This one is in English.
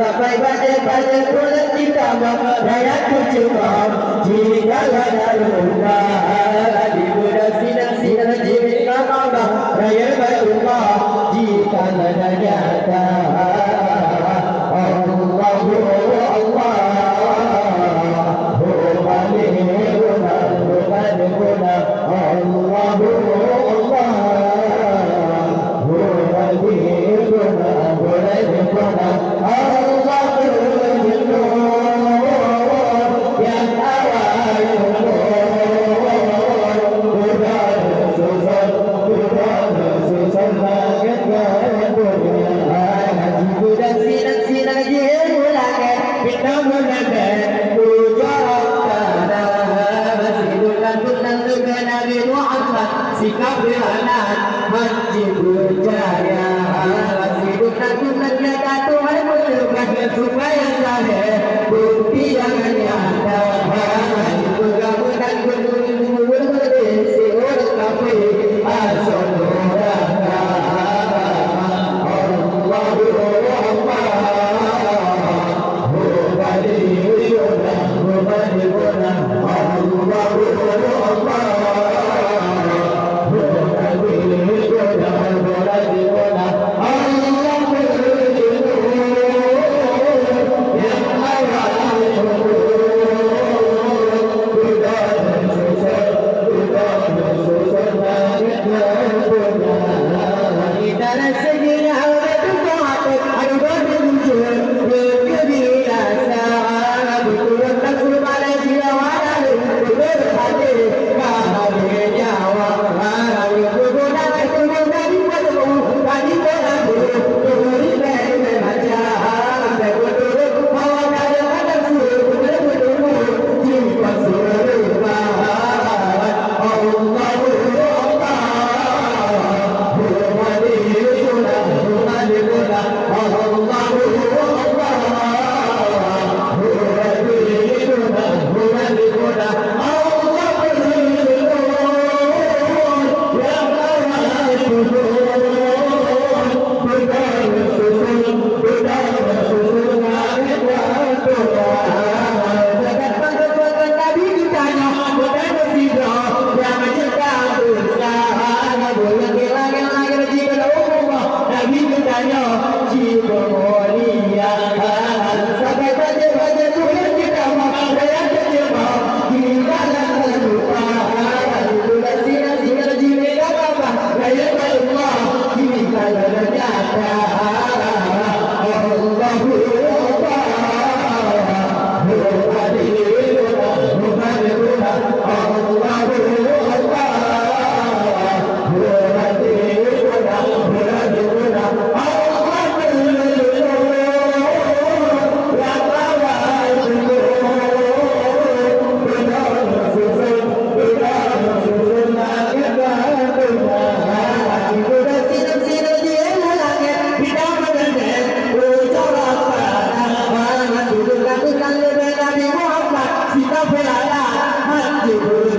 Sampai pada bulan kita raya kecubam jika ada lupa di bulan sinar jika mama raya berubah jika ada nyata Allahu Allah sikap beranak Masjid berjaya Masjidkan Tuhan nyata Tuhan melupakan supaya saya bukti yang nyata Pegangan gunung berdesi orang kafe asal neraka Allahu Akbar Kita berada hati